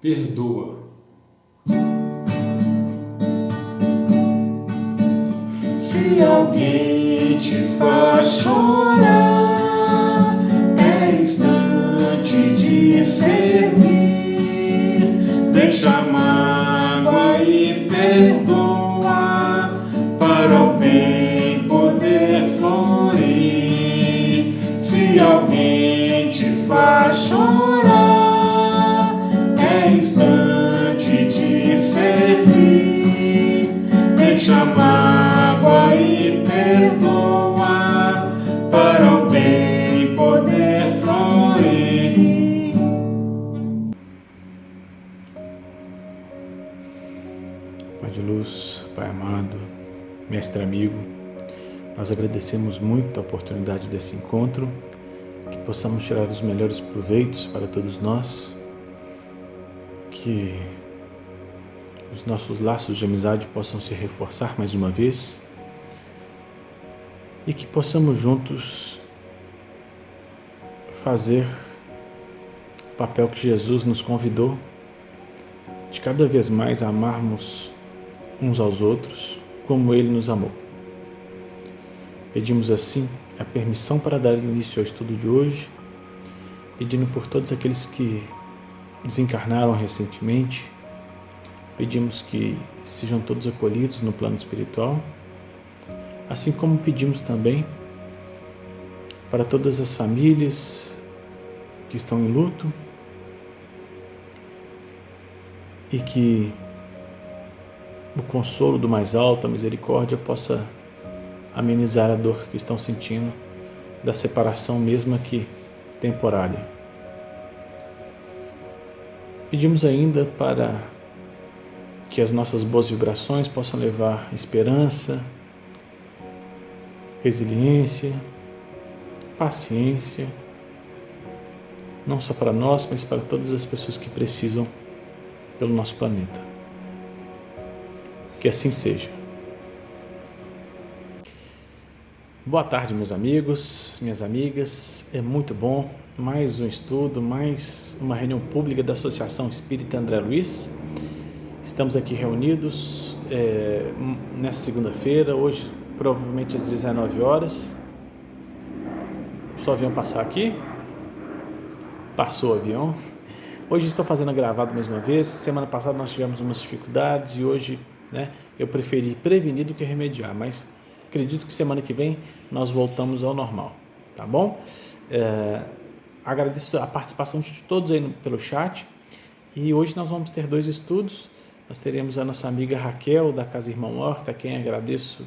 perdoa. Se alguém te faz chorar, é instante de servir. Deixa a mágoa e perdoa, para o bem poder florir. Se alguém te faz chorar, é instante de servir. Deixa a mágoa e perdoa, para o bem poder florir. Pai de luz, Pai amado, Mestre amigo, nós agradecemos muito a oportunidade desse encontro, que possamos tirar os melhores proveitos para todos nós, que os nossos laços de amizade possam se reforçar mais uma vez e que possamos juntos fazer o papel que Jesus nos convidou de cada vez mais amarmos uns aos outros como Ele nos amou. Pedimos assim a permissão para dar início ao estudo de hoje, pedindo por todos aqueles que desencarnaram recentemente. Pedimos que sejam todos acolhidos no plano espiritual, assim como pedimos também para todas as famílias que estão em luto e que o consolo do mais alto, a misericórdia, possa amenizar a dor que estão sentindo da separação mesmo que temporária. Pedimos ainda para que as nossas boas vibrações possam levar esperança, resiliência, paciência, não só para nós, mas para todas as pessoas que precisam pelo nosso planeta. Que assim seja. Boa tarde, meus amigos, minhas amigas. É muito bom, mais um estudo, mais uma reunião pública da Associação Espírita André Luiz. Estamos aqui reunidos nessa segunda-feira, hoje provavelmente às 19 horas. Só o avião passar aqui. Passou o avião. Hoje estou fazendo a gravado mais uma vez. Semana passada nós tivemos umas dificuldades e hoje, eu preferi prevenir do que remediar, mas acredito que semana que vem nós voltamos ao normal, tá bom? Agradeço a participação de todos aí pelo chat e hoje nós vamos ter 2 estudos. Nós teremos a nossa amiga Raquel da Casa Irmão Horta, a quem agradeço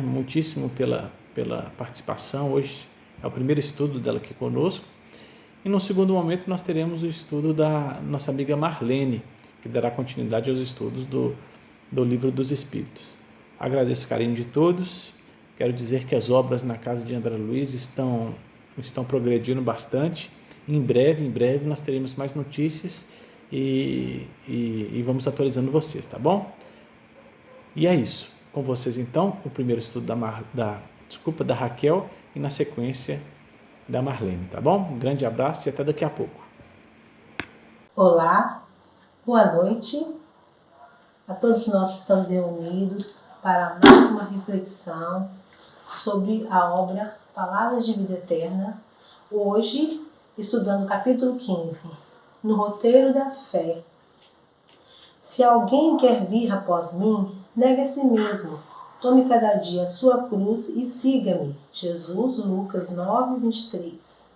muitíssimo pela participação. Hoje é o primeiro estudo dela aqui conosco. E no segundo momento nós teremos o estudo da nossa amiga Marlene, que dará continuidade aos estudos do Livro dos Espíritos. Agradeço o carinho de todos. Quero dizer que as obras na casa de André Luiz estão progredindo bastante. Em breve nós teremos mais notícias e vamos atualizando vocês, tá bom? E é isso. Com vocês então, o primeiro estudo da Raquel e na sequência da Marlene, tá bom? Um grande abraço e até daqui a pouco. Olá, boa noite a todos nós que estamos reunidos para mais uma reflexão sobre a obra Palavras de Vida Eterna. Hoje, estudando o capítulo 15, no roteiro da fé. Se alguém quer vir após mim, negue a si mesmo. Tome cada dia a sua cruz e siga-me. Jesus, Lucas 9:23.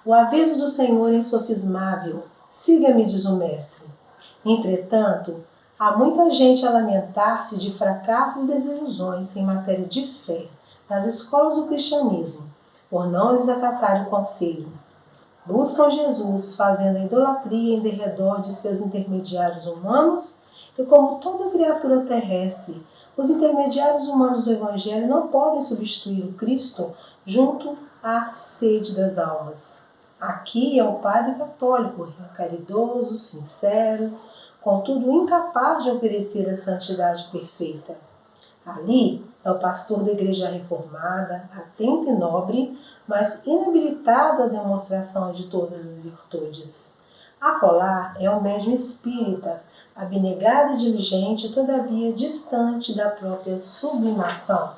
O aviso do Senhor é insofismável. Siga-me, diz o Mestre. Entretanto, há muita gente a lamentar-se de fracassos e desilusões em matéria de fé nas escolas do cristianismo, por não lhes acatarem o conselho. Buscam Jesus, fazendo a idolatria em derredor de seus intermediários humanos, e como toda criatura terrestre, os intermediários humanos do Evangelho não podem substituir o Cristo junto à sede das almas. Aqui é o padre católico, caridoso, sincero, contudo incapaz de oferecer a santidade perfeita. Ali é o pastor da igreja reformada, atento e nobre, mas inabilitado à demonstração de todas as virtudes. Acolá é um médium espírita, abnegado e diligente, todavia distante da própria sublimação.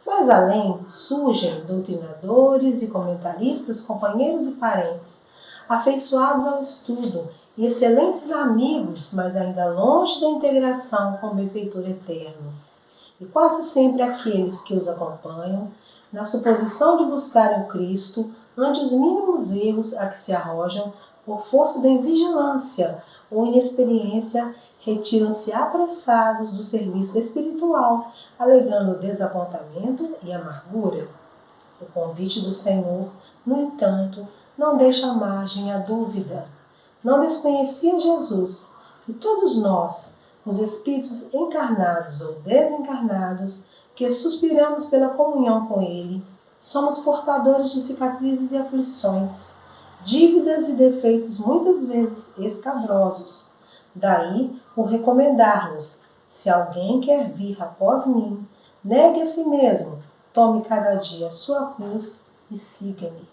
Mais além, surgem doutrinadores e comentaristas, companheiros e parentes, afeiçoados ao estudo e excelentes amigos, mas ainda longe da integração com o benfeitor eterno. E quase sempre aqueles que os acompanham, na suposição de buscarem o Cristo, ante os mínimos erros a que se arrojam, por força da invigilância ou inexperiência, retiram-se apressados do serviço espiritual, alegando desapontamento e amargura. O convite do Senhor, no entanto, não deixa margem à dúvida. Não desconhecia Jesus, e todos nós, os espíritos encarnados ou desencarnados, que suspiramos pela comunhão com Ele, somos portadores de cicatrizes e aflições, dívidas e defeitos muitas vezes escabrosos. Daí o recomendar-nos: se alguém quer vir após mim, negue a si mesmo, tome cada dia a sua cruz e siga-me.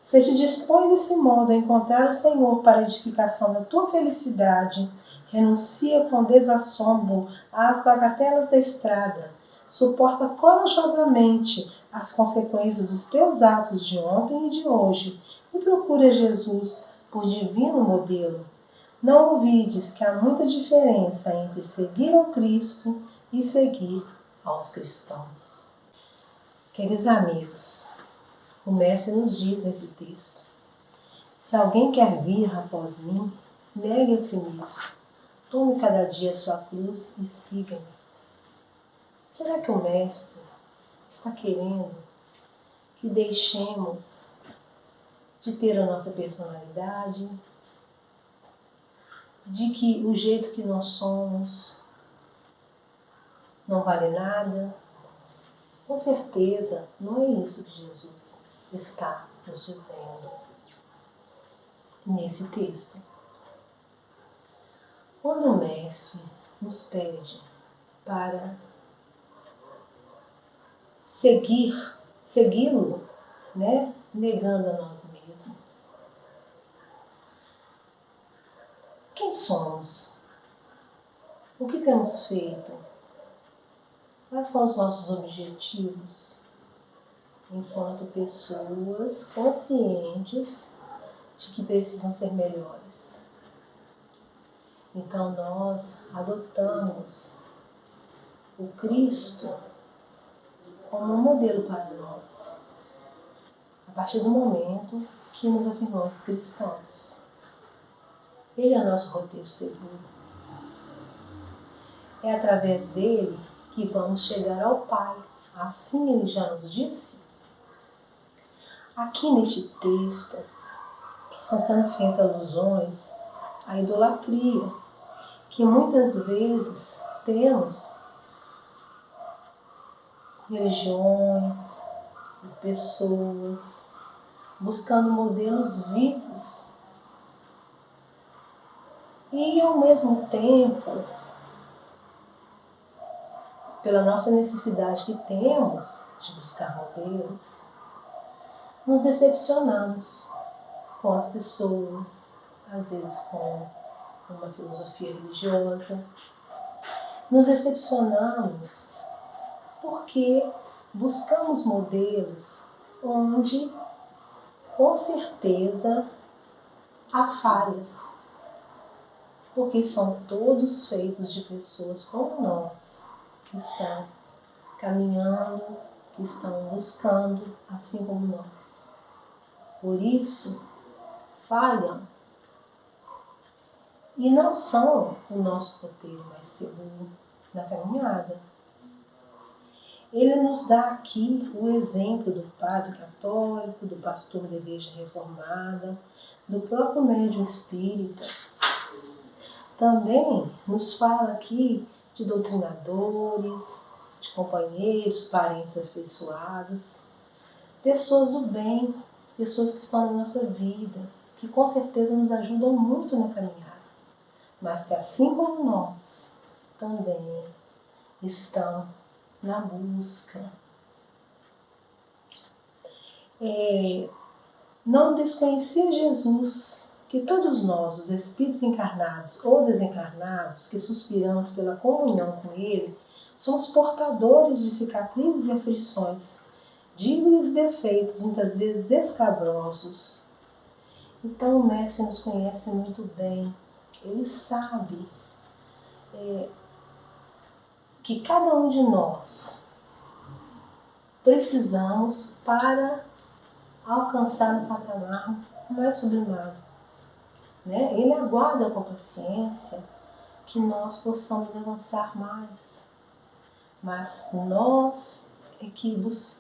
Se te dispõe desse modo a encontrar o Senhor para a edificação da tua felicidade, renuncia com desassombro às bagatelas da estrada, suporta corajosamente as consequências dos teus atos de ontem e de hoje e procura Jesus por divino modelo. Não ouvides que há muita diferença entre seguir ao Cristo e seguir aos cristãos. Queridos amigos, o Mestre nos diz nesse texto: se alguém quer vir após mim, negue a si mesmo, tome cada dia a sua cruz e siga-me. Será que o Mestre está querendo que deixemos de ter a nossa personalidade, de que o jeito que nós somos não vale nada? Com certeza, não é isso que Jesus está nos dizendo nesse texto. Quando o Mestre nos pede para segui-lo, negando a nós mesmos. Quem somos? O que temos feito? Quais são os nossos objetivos enquanto pessoas conscientes de que precisam ser melhores? Então nós adotamos o Cristo como um modelo para nós, a partir do momento que nos afirmamos cristãos. Ele é o nosso roteiro seguro. É através dele que vamos chegar ao Pai. Assim ele já nos disse. Aqui neste texto estão sendo feitas alusões à idolatria, que muitas vezes temos religiões e pessoas buscando modelos vivos e, ao mesmo tempo, pela nossa necessidade que temos de buscar modelos, nos decepcionamos com as pessoas, às vezes com uma filosofia religiosa. Nos decepcionamos porque buscamos modelos onde, com certeza, há falhas, porque são todos feitos de pessoas como nós, que estão caminhando, que estão buscando, assim como nós. Por isso, falham e não são o nosso roteiro mais seguro na caminhada. Ele nos dá aqui o exemplo do padre católico, do pastor da igreja reformada, do próprio médium espírita. Também nos fala aqui de doutrinadores, de companheiros, parentes afeiçoados, pessoas do bem, pessoas que estão na nossa vida, que com certeza nos ajudam muito na caminhada, mas que, assim como nós, também estão na busca. Não desconhecia Jesus, que todos nós, os espíritos encarnados ou desencarnados, que suspiramos pela comunhão com Ele, somos portadores de cicatrizes e aflições, dívidas e defeitos, muitas vezes escabrosos. Então o Mestre nos conhece muito bem. Ele sabe que cada um de nós precisamos para alcançar um patamar mais sublimado. Ele aguarda com paciência que nós possamos avançar mais. Mas nós é que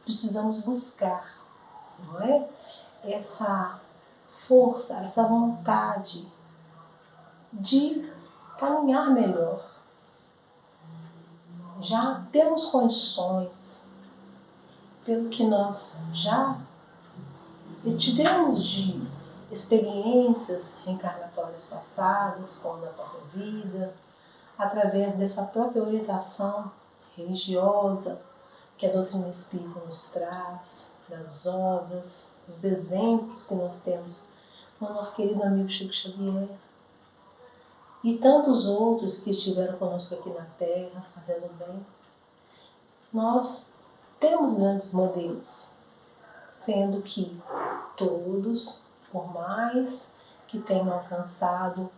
precisamos buscar, não é? Essa força, essa vontade de caminhar melhor. Já temos condições, pelo que nós já tivemos de experiências reencarnatórias passadas, como na própria vida, através dessa própria orientação religiosa que a doutrina espírita nos traz, das obras, dos exemplos que nós temos no nosso querido amigo Chico Xavier e tantos outros que estiveram conosco aqui na Terra, fazendo bem. Nós temos grandes modelos, sendo que todos, por mais que tenham alcançado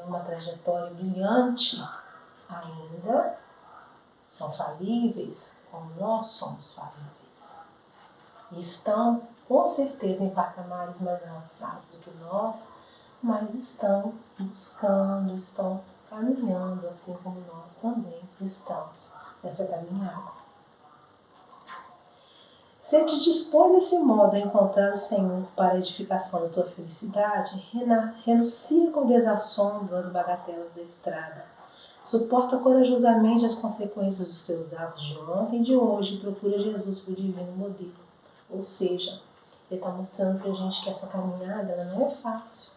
uma trajetória brilhante, ainda são falíveis, como nós somos falíveis. E estão, com certeza, em patamares mais avançados do que nós, mas estão buscando, estão caminhando, assim como nós também estamos nessa caminhada. Se te dispõe desse modo a encontrar o Senhor para a edificação da tua felicidade, renuncia com desassombro às bagatelas da estrada. Suporta corajosamente as consequências dos teus atos de ontem e de hoje e procura Jesus por divino modelo. Ou seja, ele está mostrando para a gente que essa caminhada ela não é fácil.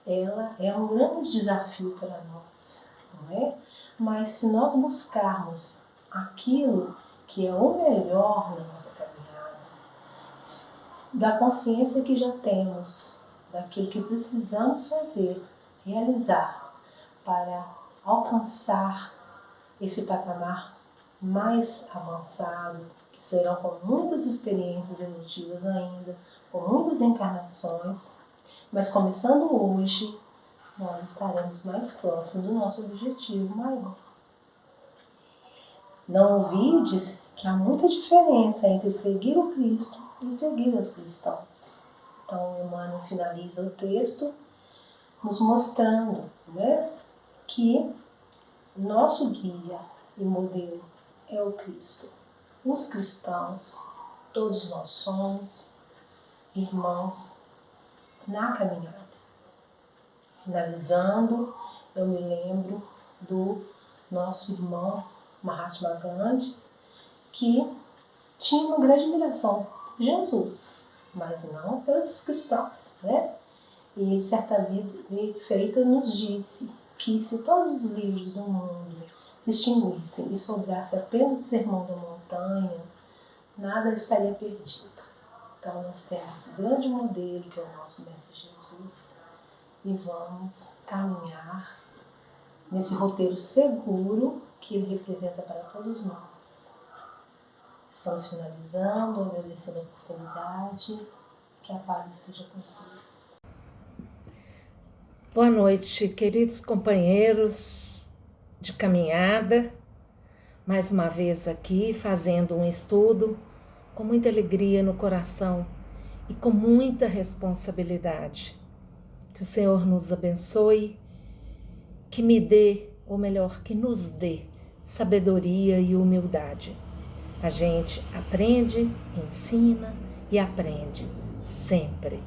Ela é um grande desafio para nós, não é? Mas se nós buscarmos aquilo que é o melhor na nossa caminhada, da consciência que já temos, daquilo que precisamos fazer, realizar para alcançar esse patamar mais avançado, que serão com muitas experiências evolutivas ainda, com muitas encarnações, mas começando hoje, nós estaremos mais próximos do nosso objetivo maior. Não ouvides que há muita diferença entre seguir o Cristo e seguir os cristãos. Então, Emmanuel finaliza o texto nos mostrando, que nosso guia e modelo é o Cristo. Os cristãos, todos nós somos irmãos na caminhada. Finalizando, eu me lembro do nosso irmão Mahatma Gandhi, que tinha uma grande admiração por Jesus, mas não pelos cristãos, E ele, certa feita, nos disse que se todos os livros do mundo se extinguissem e sobrasse apenas o Sermão da Montanha, nada estaria perdido. Então nós temos o grande modelo que é o nosso Mestre Jesus e vamos caminhar nesse roteiro seguro que ele representa para todos nós. Estamos finalizando, agradecendo a oportunidade, que a paz esteja com todos. Boa noite, queridos companheiros de caminhada, mais uma vez aqui fazendo um estudo com muita alegria no coração e com muita responsabilidade. Que o Senhor nos abençoe, que me dê, ou melhor, que nos dê sabedoria e humildade. A gente aprende, ensina e aprende sempre,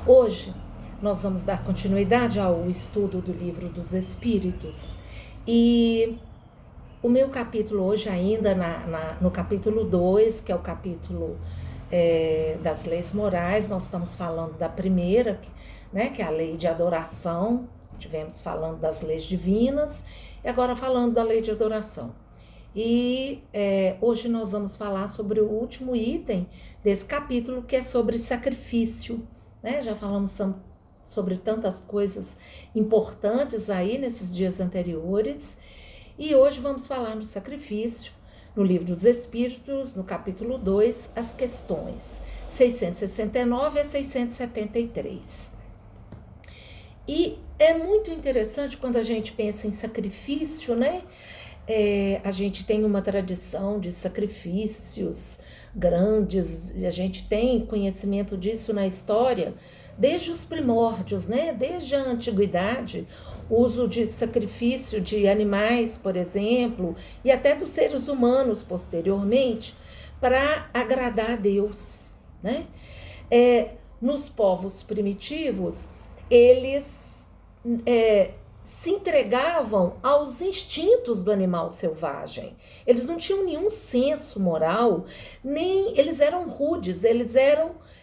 Hoje nós vamos dar continuidade ao estudo do Livro dos Espíritos e o meu capítulo hoje ainda no capítulo 2, que é o capítulo das leis morais, nós estamos falando da primeira, que é a lei de adoração, tivemos falando das leis divinas e agora falando da lei de adoração. E hoje nós vamos falar sobre o último item desse capítulo, que é sobre sacrifício, Já falamos sobre tantas coisas importantes aí nesses dias anteriores. E hoje vamos falar do sacrifício, no Livro dos Espíritos, no capítulo 2, as questões 669 a 673. E é muito interessante quando a gente pensa em sacrifício, né? A gente tem uma tradição de sacrifícios grandes, a gente tem conhecimento disso na história, desde os primórdios, né? Desde a antiguidade, o uso de sacrifício de animais, por exemplo, e até dos seres humanos posteriormente, para agradar a Deus, né? Nos povos primitivos, eles se entregavam aos instintos do animal selvagem. Eles não tinham nenhum senso moral, nem eles eram rudes,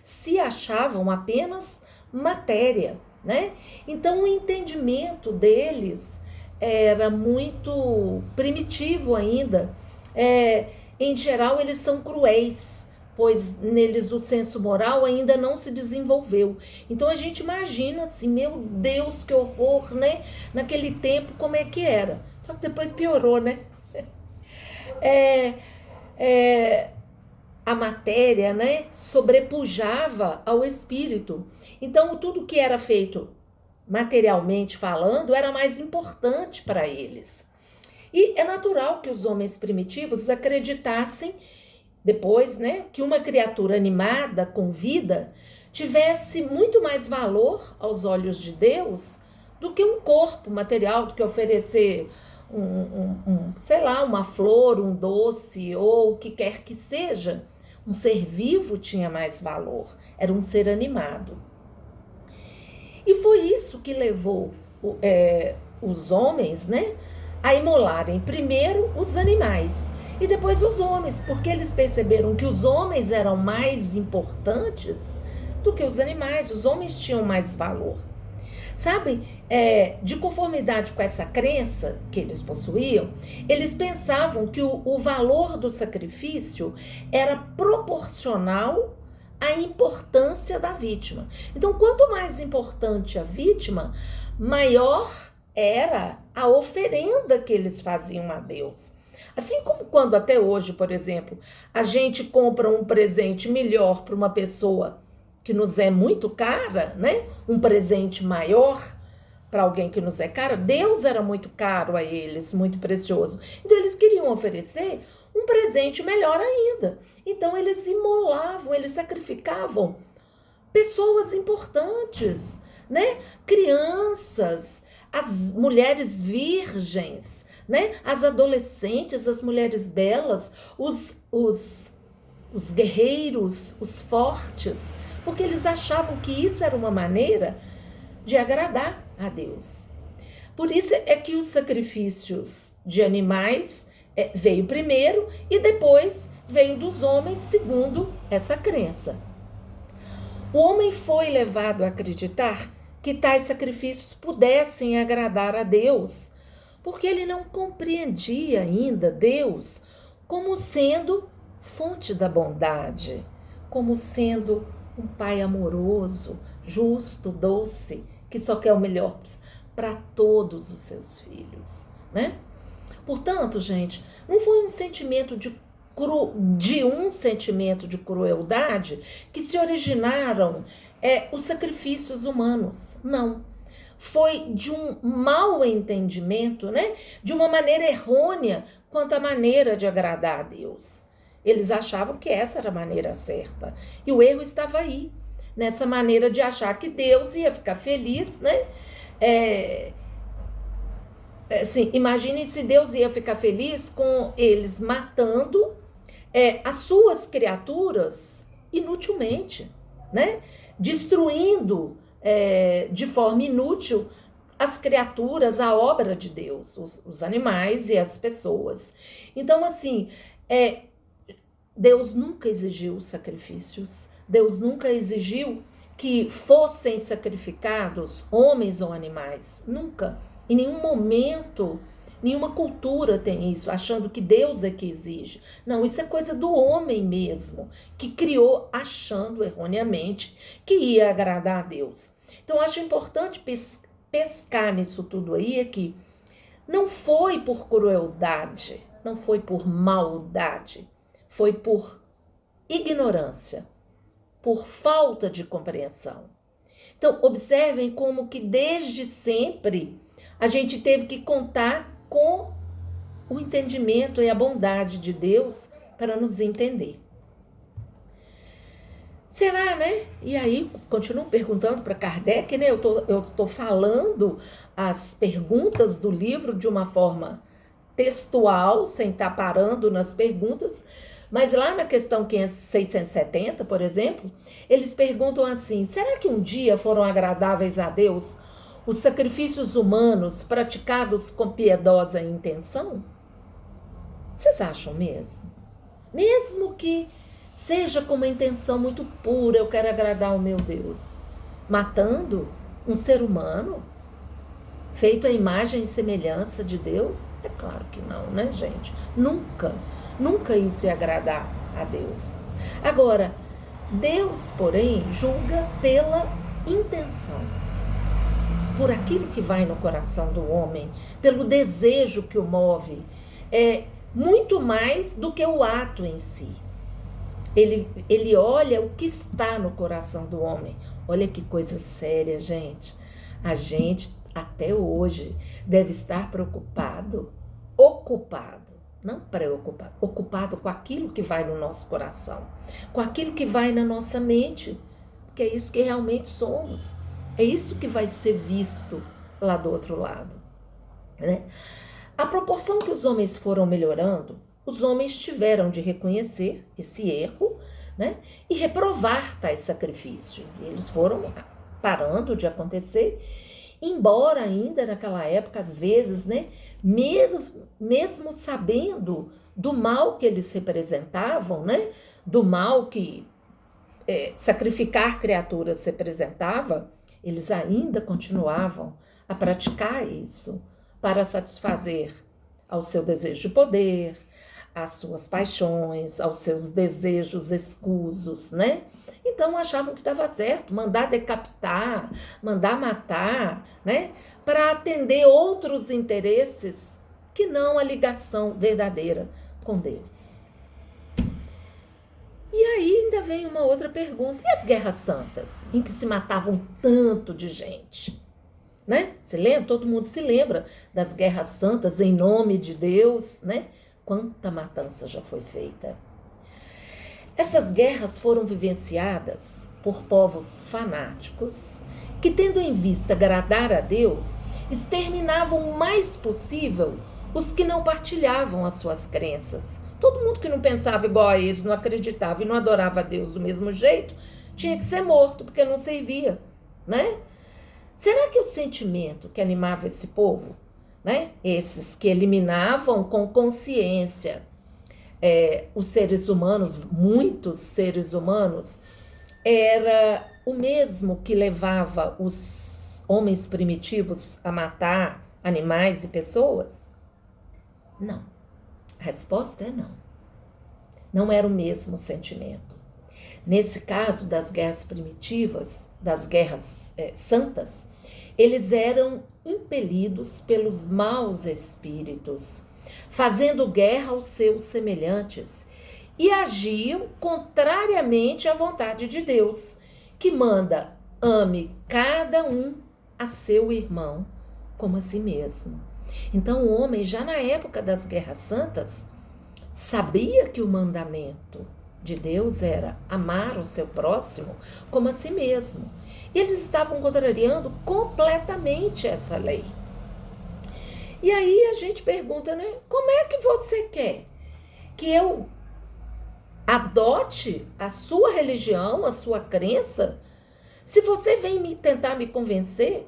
se achavam apenas matéria, né? Então o entendimento deles era muito primitivo ainda. Em geral, eles são cruéis, pois neles o senso moral ainda não se desenvolveu. Então a gente imagina assim, meu Deus, que horror, né? Naquele tempo, como é que era? Só que depois piorou, né? A matéria, né, sobrepujava ao espírito. Então, tudo que era feito materialmente falando era mais importante para eles. E é natural que os homens primitivos acreditassem depois, né, que uma criatura animada, com vida, tivesse muito mais valor aos olhos de Deus do que um corpo material, do que oferecer sei lá, uma flor, um doce ou o que quer que seja. Um ser vivo tinha mais valor, era um ser animado. E foi isso que levou os homens, né, a imolarem primeiro os animais e depois os homens, porque eles perceberam que os homens eram mais importantes do que os animais, os homens tinham mais valor. Sabem, de conformidade com essa crença que eles possuíam, eles pensavam que o valor do sacrifício era proporcional à importância da vítima. Então, quanto mais importante a vítima, maior era a oferenda que eles faziam a Deus. Assim como quando até hoje, por exemplo, a gente compra um presente melhor para uma pessoa que nos é muito cara, né? Um presente maior para alguém que nos é caro. Deus era muito caro a eles, muito precioso. Então eles queriam oferecer um presente melhor ainda. Então eles imolavam, eles sacrificavam pessoas importantes, né? Crianças, as mulheres virgens, né? As adolescentes, as mulheres belas, os guerreiros, os fortes, porque eles achavam que isso era uma maneira de agradar a Deus. Por isso é que os sacrifícios de animais veio primeiro e depois veio dos homens, segundo essa crença. O homem foi levado a acreditar que tais sacrifícios pudessem agradar a Deus, porque ele não compreendia ainda Deus como sendo fonte da bondade, como sendo um pai amoroso, justo, doce, que só quer o melhor para todos os seus filhos, né? Portanto, gente, não foi um sentimento de crueldade que se originaram os sacrifícios humanos, não. Foi de um mau entendimento, né? De uma maneira errônea quanto à maneira de agradar a Deus. Eles achavam que essa era a maneira certa. E o erro estava aí, nessa maneira de achar que Deus ia ficar feliz, né? Assim, imagine se Deus ia ficar feliz com eles matando as suas criaturas inutilmente, né? Destruindo de forma inútil as criaturas, a obra de Deus, os animais e as pessoas. Então, assim, Deus nunca exigiu sacrifícios, Deus nunca exigiu que fossem sacrificados homens ou animais, nunca. Em nenhum momento, nenhuma cultura tem isso, achando que Deus é que exige. Não, isso é coisa do homem mesmo, que criou achando erroneamente que ia agradar a Deus. Então, acho importante pescar nisso tudo aí, que não foi por crueldade, não foi por maldade, foi por ignorância, por falta de compreensão. Então, observem como que desde sempre a gente teve que contar com o entendimento e a bondade de Deus para nos entender. Será, né? E aí, continuo perguntando para Kardec, né? Eu tô falando as perguntas do livro de uma forma textual, sem estar parando nas perguntas, mas lá na questão 670, por exemplo, eles perguntam assim: será que um dia foram agradáveis a Deus os sacrifícios humanos praticados com piedosa intenção? Vocês acham mesmo? Mesmo que seja com uma intenção muito pura, eu quero agradar o meu Deus, matando um ser humano, feito à imagem e semelhança de Deus? É claro que não, né, gente? Nunca isso ia agradar a Deus. Agora, Deus, porém, julga pela intenção, por aquilo que vai no coração do homem, pelo desejo que o move, muito mais do que o ato em si. Ele olha o que está no coração do homem. Olha que coisa séria, gente. A gente, até hoje, deve estar preocupado, ocupado, não preocupado, ocupado com aquilo que vai no nosso coração, com aquilo que vai na nossa mente, porque é isso que realmente somos. É isso que vai ser visto lá do outro lado, né? À proporção que os homens foram melhorando, os homens tiveram de reconhecer esse erro, né, e reprovar tais sacrifícios. E eles foram parando de acontecer, embora ainda naquela época, às vezes, né, mesmo sabendo do mal que eles representavam, né, do mal que sacrificar criaturas representava, eles ainda continuavam a praticar isso para satisfazer ao seu desejo de poder, às suas paixões, aos seus desejos escusos, né? Então achavam que estava certo, mandar decapitar, mandar matar, né? Para atender outros interesses que não a ligação verdadeira com Deus. E aí ainda vem uma outra pergunta: e as guerras santas, em que se matavam tanto de gente? Né? Se lembra? Todo mundo se lembra das guerras santas em nome de Deus, né? Quanta matança já foi feita. Essas guerras foram vivenciadas por povos fanáticos que, tendo em vista agradar a Deus, exterminavam o mais possível os que não partilhavam as suas crenças. Todo mundo que não pensava igual a eles, não acreditava e não adorava a Deus do mesmo jeito, tinha que ser morto, porque não servia, né? Será que o sentimento que animava esse povo, né, esses que eliminavam com consciência os seres humanos, muitos seres humanos, era o mesmo que levava os homens primitivos a matar animais e pessoas? Não. A resposta é não. Não era o mesmo sentimento. Nesse caso das guerras primitivas, das guerras santas, eles eram impelidos pelos maus espíritos, fazendo guerra aos seus semelhantes, e agiam contrariamente à vontade de Deus, que manda: ame cada um a seu irmão como a si mesmo. Então o homem, já na época das guerras santas, sabia que o mandamento de Deus era amar o seu próximo como a si mesmo. E eles estavam contrariando completamente essa lei. E aí a gente pergunta, né? Como é que você quer que eu adote a sua religião, a sua crença, se você vem tentar me convencer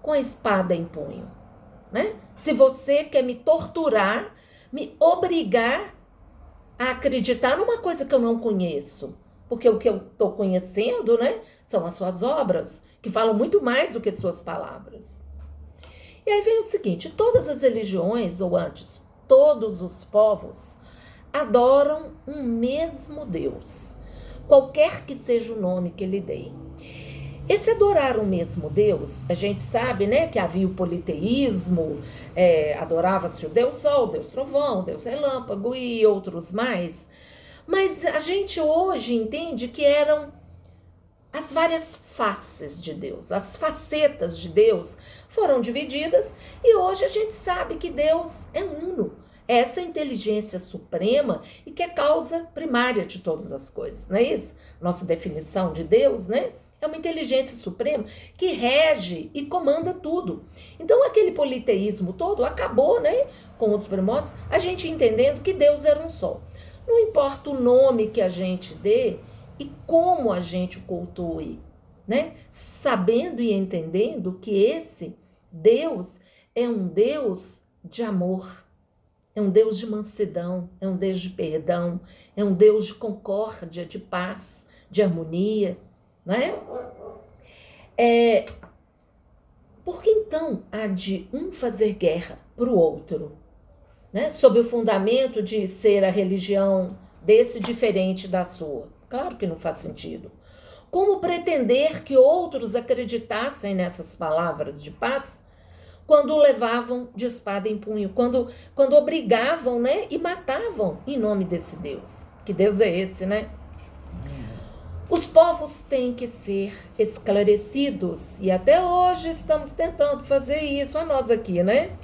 com a espada em punho, né? Se você quer me torturar, me obrigar a acreditar numa coisa que eu não conheço, porque o que eu estou conhecendo, né, são as suas obras, que falam muito mais do que suas palavras. E aí vem o seguinte: todas as religiões, ou antes, todos os povos, adoram um mesmo Deus, qualquer que seja o nome que ele dê. Esse adorar o mesmo Deus, a gente sabe, né, que havia o politeísmo, adorava-se o Deus Sol, Deus Trovão, Deus Relâmpago e outros mais. Mas a gente hoje entende que eram as várias faces de Deus, as facetas de Deus foram divididas e hoje a gente sabe que Deus é uno, é essa inteligência suprema e que é causa primária de todas as coisas, não é isso? Nossa definição de Deus, né? É uma inteligência suprema que rege e comanda tudo. Então aquele politeísmo todo acabou, né, com os primórdios, a gente entendendo que Deus era um só. Não importa o nome que a gente dê e como a gente o cultue, né? Sabendo e entendendo que esse Deus é um Deus de amor, é um Deus de mansidão, é um Deus de perdão, é um Deus de concórdia, de paz, de harmonia, não é? Por que então há de um fazer guerra para o outro, né? Sob o fundamento de ser a religião desse diferente da sua? Claro que não faz sentido. Como pretender que outros acreditassem nessas palavras de paz quando o levavam de espada em punho, quando obrigavam, né, e matavam em nome desse Deus? Que Deus é esse, né? Os povos têm que ser esclarecidos e até hoje estamos tentando fazer isso a nós aqui, né?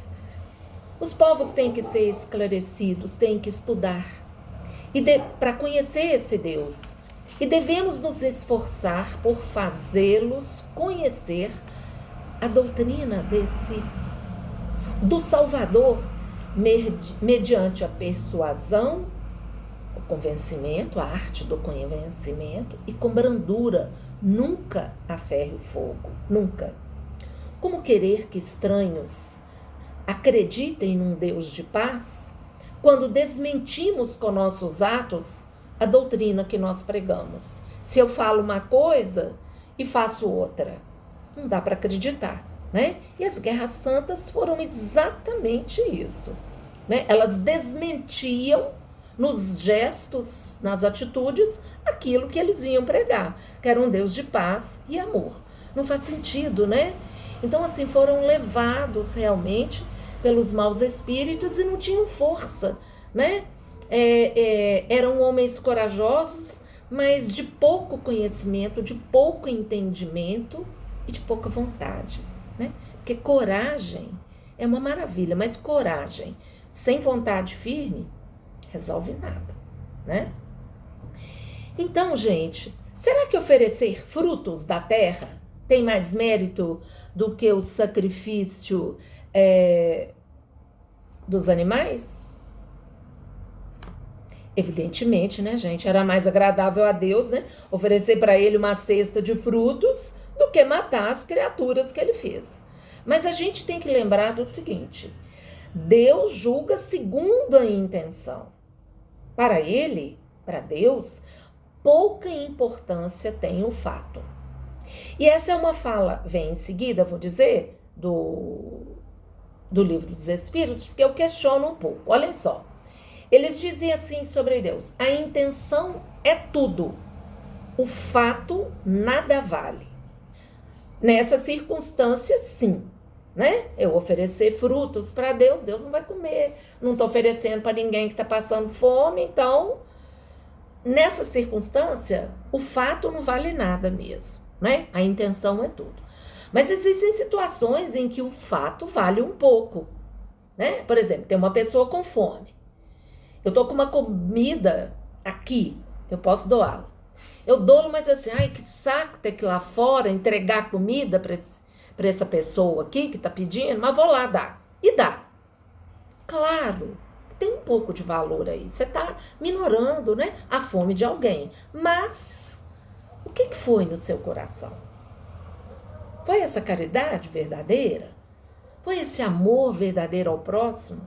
Os povos têm que ser esclarecidos, têm que estudar para conhecer esse Deus. E devemos nos esforçar por fazê-los conhecer a doutrina do Salvador mediante a persuasão, o convencimento, a arte do convencimento e com brandura, nunca a ferro e fogo, nunca. Como querer que estranhos acreditem num Deus de paz quando desmentimos com nossos atos a doutrina que nós pregamos? Se eu falo uma coisa e faço outra, não dá para acreditar, né? E as guerras santas foram exatamente isso, né? Elas desmentiam nos gestos, nas atitudes, aquilo que eles vinham pregar, que era um Deus de paz e amor. Não faz sentido, né? Então, assim, foram levados realmente pelos maus espíritos e não tinham força, né? Eram homens corajosos, mas de pouco conhecimento, de pouco entendimento e de pouca vontade, né? Porque coragem é uma maravilha, mas coragem sem vontade firme resolve nada, né? Então, gente, será que oferecer frutos da terra tem mais mérito do que o sacrifício dos animais? Evidentemente, né, gente? Era mais agradável a Deus, né, oferecer para ele uma cesta de frutos do que matar as criaturas que ele fez. Mas a gente tem que lembrar do seguinte: Deus julga segundo a intenção. Para ele, para Deus, pouca importância tem o fato. E essa é uma fala, vem em seguida, vou dizer, do Livro dos Espíritos, que eu questiono um pouco. Olhem só. Eles diziam assim sobre Deus: a intenção é tudo, o fato nada vale. Nessa circunstância, sim, né? Eu oferecer frutos para Deus, Deus não vai comer. Não estou oferecendo para ninguém que está passando fome, então, nessa circunstância, o fato não vale nada mesmo, né? A intenção é tudo. Mas existem situações em que o fato vale um pouco, né? Por exemplo, tem uma pessoa com fome. Eu tô com uma comida aqui, eu posso doá-la. Eu dou, mas assim, ai, que saco ter que ir lá fora entregar comida para essa pessoa aqui que tá pedindo, mas vou lá dar. E dá. Claro, tem um pouco de valor aí. Você tá minorando, né, a fome de alguém. Mas o que foi no seu coração? Foi essa caridade verdadeira? Foi esse amor verdadeiro ao próximo?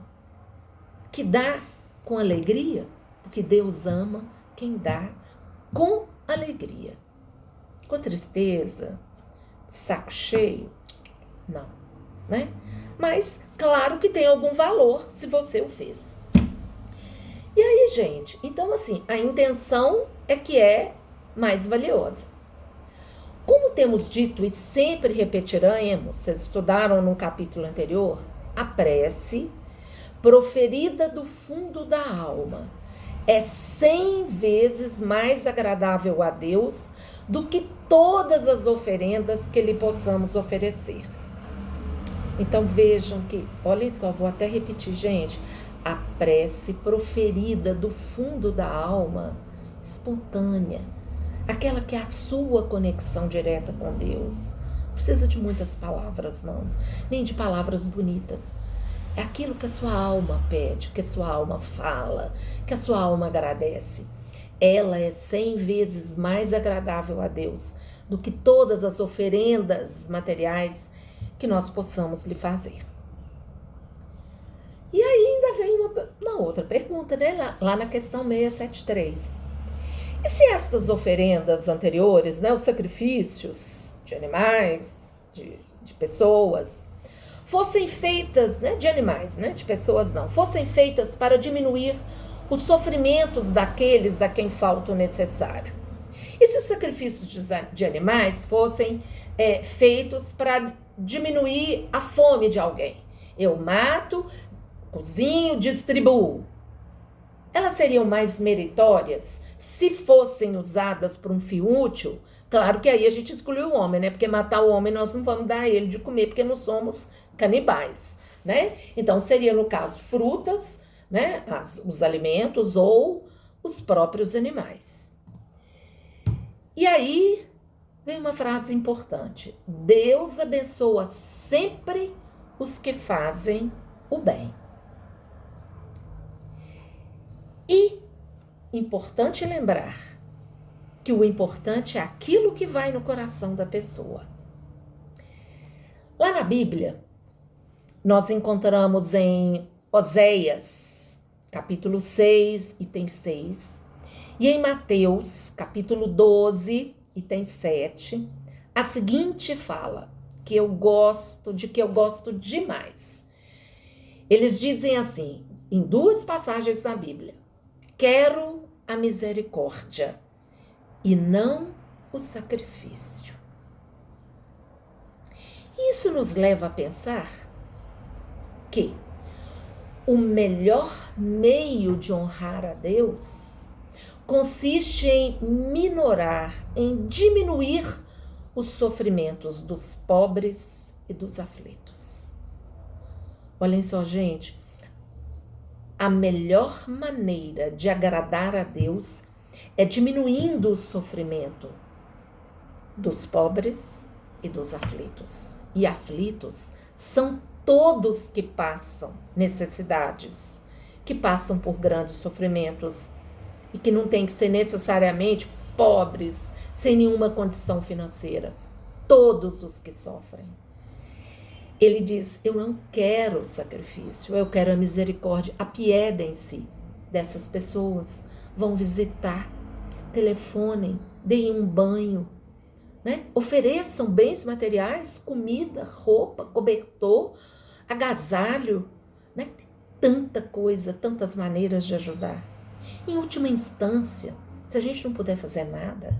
Que dá com alegria? Porque Deus ama quem dá com alegria. Com tristeza, saco cheio? Não, né? Mas, claro que tem algum valor se você o fez. E aí, gente, então assim, a intenção é que é mais valiosa. Como Como temos dito e sempre repetiremos, vocês estudaram no capítulo anterior, a prece proferida do fundo da alma é 100 vezes mais agradável a Deus do que todas as oferendas que lhe possamos oferecer. Então vejam que, olhem só, vou até repetir, gente, a prece proferida do fundo da alma, espontânea, aquela que é a sua conexão direta com Deus, não precisa de muitas palavras não, nem de palavras bonitas, é aquilo que a sua alma pede, que a sua alma fala, que a sua alma agradece. Ela é 100 vezes mais agradável a Deus do que todas as oferendas materiais que nós possamos lhe fazer. E aí ainda vem uma outra pergunta, né? Lá na questão 673. E se estas oferendas anteriores, né, os sacrifícios de animais, de pessoas, fossem feitas, né, de animais, né, de pessoas não, fossem feitas para diminuir os sofrimentos daqueles a quem falta o necessário? E se os sacrifícios de animais fossem feitos para diminuir a fome de alguém? Eu mato, cozinho, distribuo. Elas seriam mais meritórias se fossem usadas para um fim útil? Claro que aí a gente excluiu o homem, né? Porque matar o homem nós não vamos dar a ele de comer, porque não somos canibais, né? Então seria, no caso, frutas, né? Os alimentos ou os próprios animais. E aí vem uma frase importante: Deus abençoa sempre os que fazem o bem. E importante lembrar que o importante é aquilo que vai no coração da pessoa. Lá na Bíblia, nós encontramos em Oséias, capítulo 6, item 6, e em Mateus, capítulo 12, item 7, a seguinte fala, que eu gosto demais. Eles dizem assim, em duas passagens da Bíblia: quero a misericórdia e não o sacrifício. Isso nos leva a pensar que o melhor meio de honrar a Deus consiste em minorar, em diminuir os sofrimentos dos pobres e dos aflitos. Olhem só, gente, a melhor maneira de agradar a Deus é diminuindo o sofrimento dos pobres e dos aflitos. E aflitos são todos que passam necessidades, que passam por grandes sofrimentos e que não tem que ser necessariamente pobres, sem nenhuma condição financeira. Todos os que sofrem. Ele diz, eu não quero sacrifício, eu quero a misericórdia. Apiedem-se dessas pessoas, vão visitar, telefonem, deem um banho, né? Ofereçam bens materiais, comida, roupa, cobertor, agasalho, né? Tanta coisa, tantas maneiras de ajudar. Em última instância, se a gente não puder fazer nada,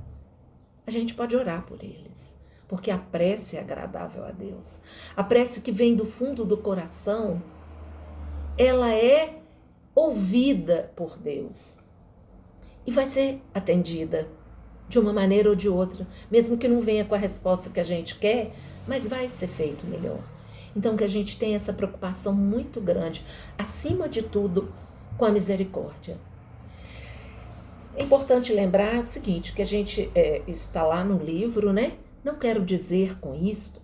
a gente pode orar por eles, porque a prece é agradável a Deus. A prece que vem do fundo do coração, ela é ouvida por Deus e vai ser atendida de uma maneira ou de outra, mesmo que não venha com a resposta que a gente quer, mas vai ser feito melhor. Então que a gente tenha essa preocupação muito grande, acima de tudo, com a misericórdia. É importante lembrar o seguinte, que a gente, isso está lá no livro, né? Não quero dizer com isso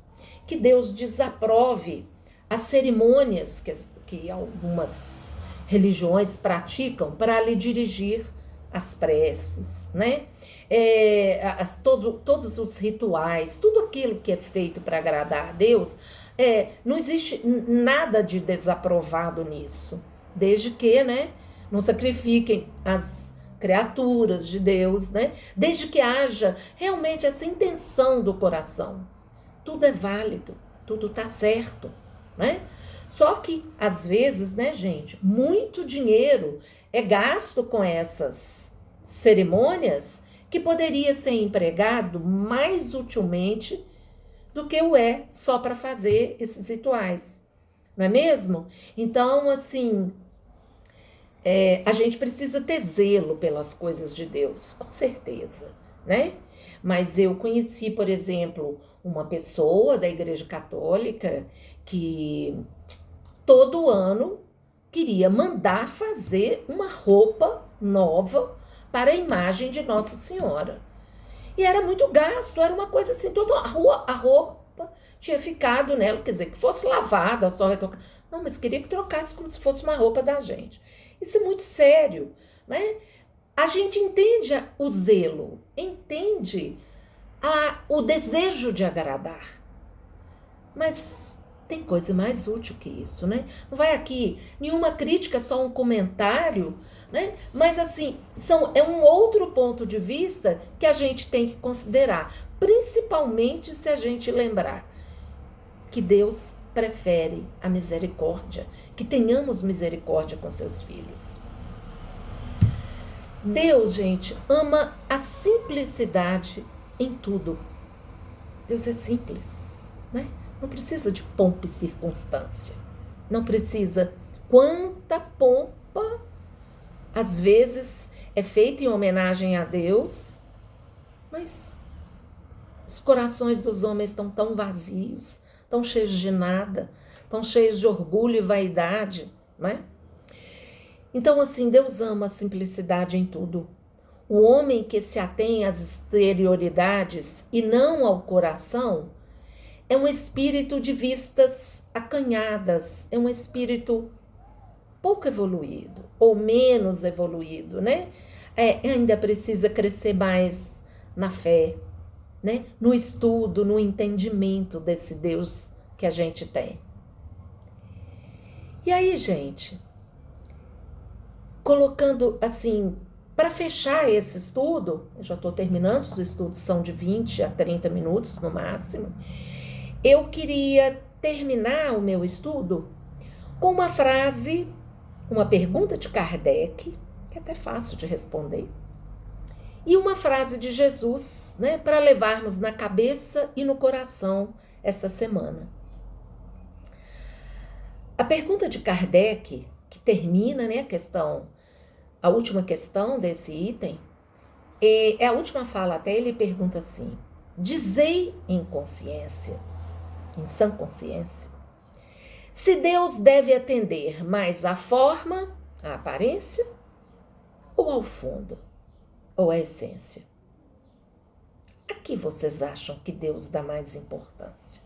que Deus desaprove as cerimônias que algumas religiões praticam para lhe dirigir as preces, né? Todos os rituais, tudo aquilo que é feito para agradar a Deus, não existe nada de desaprovado nisso, desde que, né, não sacrifiquem as criaturas de Deus, né? Desde que haja realmente essa intenção do coração. Tudo é válido, tudo está certo, né? Só que, às vezes, né, gente, muito dinheiro é gasto com essas cerimônias que poderia ser empregado mais utilmente do que o é só para fazer esses rituais, não é mesmo? Então, assim, a gente precisa ter zelo pelas coisas de Deus, com certeza, né? Mas eu conheci, por exemplo, uma pessoa da Igreja Católica que todo ano queria mandar fazer uma roupa nova para a imagem de Nossa Senhora. E era muito gasto, era uma coisa assim, toda a roupa tinha ficado nela, quer dizer, que fosse lavada, só retocada. Não, mas queria que trocasse como se fosse uma roupa da gente. Isso é muito sério, né? A gente entende o zelo, entende o desejo de agradar, mas tem coisa mais útil que isso, né? Não vai aqui nenhuma crítica, só um comentário, né? Mas assim, é um outro ponto de vista que a gente tem que considerar, principalmente se a gente lembrar que Deus prefere a misericórdia, que tenhamos misericórdia com seus filhos. Deus, gente, ama a simplicidade em tudo. Deus é simples, né? Não precisa de pompa e circunstância. Não precisa. Quanta pompa, às vezes, é feita em homenagem a Deus, mas os corações dos homens estão tão vazios, tão cheios de nada, tão cheios de orgulho e vaidade, né? Então, assim, Deus ama a simplicidade em tudo. O homem que se atém às exterioridades e não ao coração é um espírito de vistas acanhadas, é um espírito pouco evoluído ou menos evoluído, né? Ainda precisa crescer mais na fé, né? No estudo, no entendimento desse Deus que a gente tem. E aí, gente, colocando assim, para fechar esse estudo, eu já estou terminando, os estudos são de 20 a 30 minutos no máximo, eu queria terminar o meu estudo com uma frase, uma pergunta de Kardec, que é até fácil de responder, e uma frase de Jesus, né, para levarmos na cabeça e no coração esta semana. A pergunta de Kardec, que termina, né, a última questão desse item, é a última fala até, ele pergunta assim: dizei em consciência, em sã consciência, se Deus deve atender mais à forma, à aparência, ou ao fundo, ou à essência? A que vocês acham que Deus dá mais importância?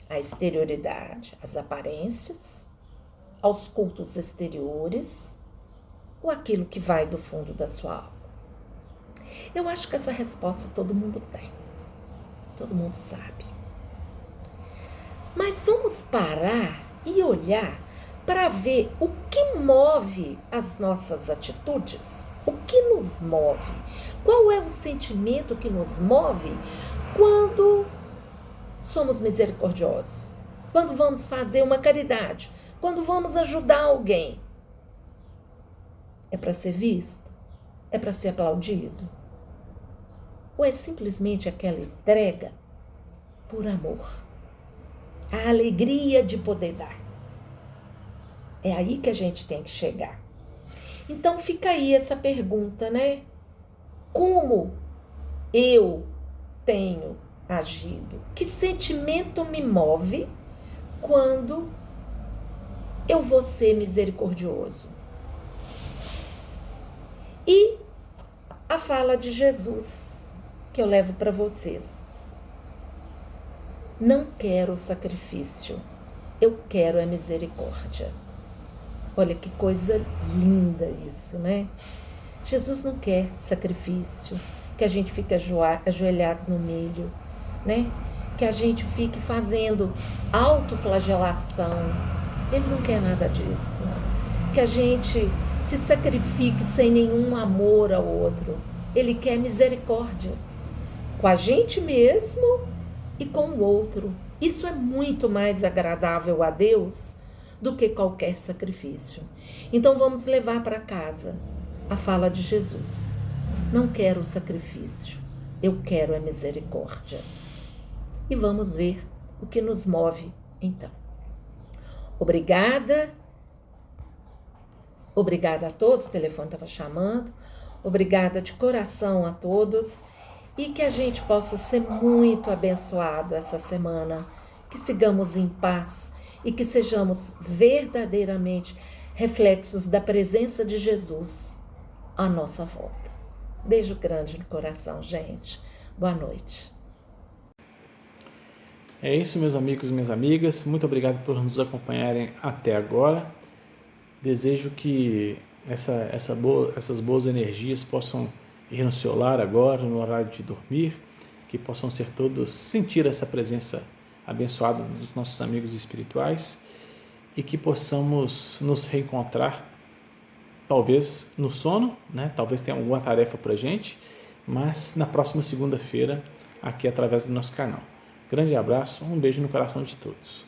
À exterioridade, às aparências, aos cultos exteriores, ou aquilo que vai do fundo da sua alma? Eu acho que essa resposta todo mundo tem, todo mundo sabe. Mas vamos parar e olhar para ver o que move as nossas atitudes, o que nos move, qual é o sentimento que nos move quando somos misericordiosos, quando vamos fazer uma caridade, quando vamos ajudar alguém. É para ser visto? É para ser aplaudido? Ou é simplesmente aquela entrega por amor? A alegria de poder dar. É aí que a gente tem que chegar. Então fica aí essa pergunta, né? Como eu tenho agido? Que sentimento me move quando eu vou ser misericordioso? E a fala de Jesus que eu levo para vocês: não quero sacrifício, eu quero a misericórdia. Olha que coisa linda isso, né? Jesus não quer sacrifício, que a gente fique ajoelhado no milho, né? Que a gente fique fazendo autoflagelação. Ele não quer nada disso. Que a gente se sacrifique sem nenhum amor ao outro. Ele quer misericórdia com a gente mesmo e com o outro. Isso é muito mais agradável a Deus do que qualquer sacrifício. Então vamos levar para casa a fala de Jesus. Não quero o sacrifício, eu quero a misericórdia. E vamos ver o que nos move então. Obrigada a todos, o telefone estava chamando. Obrigada de coração a todos e que a gente possa ser muito abençoado essa semana, que sigamos em paz e que sejamos verdadeiramente reflexos da presença de Jesus à nossa volta. Beijo grande no coração, gente. Boa noite. É isso, meus amigos e minhas amigas. Muito obrigado por nos acompanharem até agora. Desejo que essas boas energias possam ir no seu lar agora, no horário de dormir, que possam ser todos, sentir essa presença abençoada dos nossos amigos espirituais e que possamos nos reencontrar, talvez no sono, né? Talvez tenha alguma tarefa para a gente, mas na próxima segunda-feira, aqui através do nosso canal. Grande abraço, um beijo no coração de todos.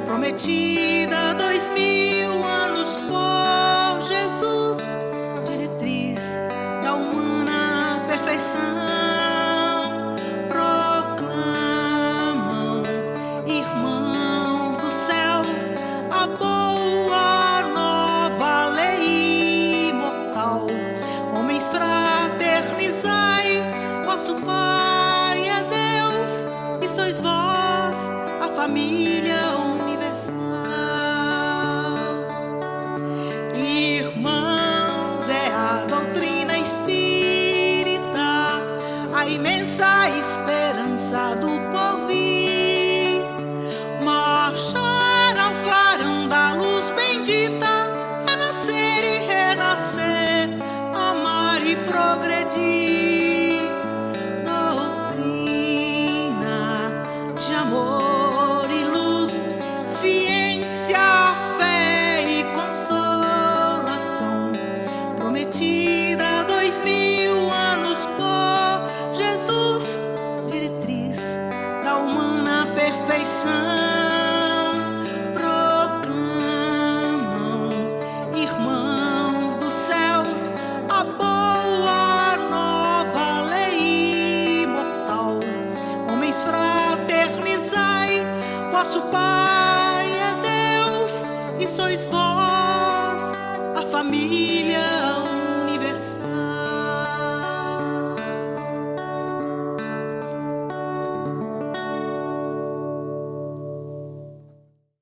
Prometida 2000 anos por Jesus, diretriz da humana perfeição, proclamam, irmãos dos céus, a boa nova lei imortal. Homens, fraternizai, vosso Pai é Deus, e sois vós a família universal. Irmãos, é a doutrina espírita, a imensa esperança do porvir. Marchar ao clarão da luz bendita, renascer e renascer, amar e progredir. Doutrina de amor e luz, ciência, fé e consolação, prometida 2000 anos por Jesus, diretriz da humana perfeição. Proclamam, irmãos dos céus, a boa nova lei imortal. Homens, fraternizai, vosso Pai é Deus, e sois vós a família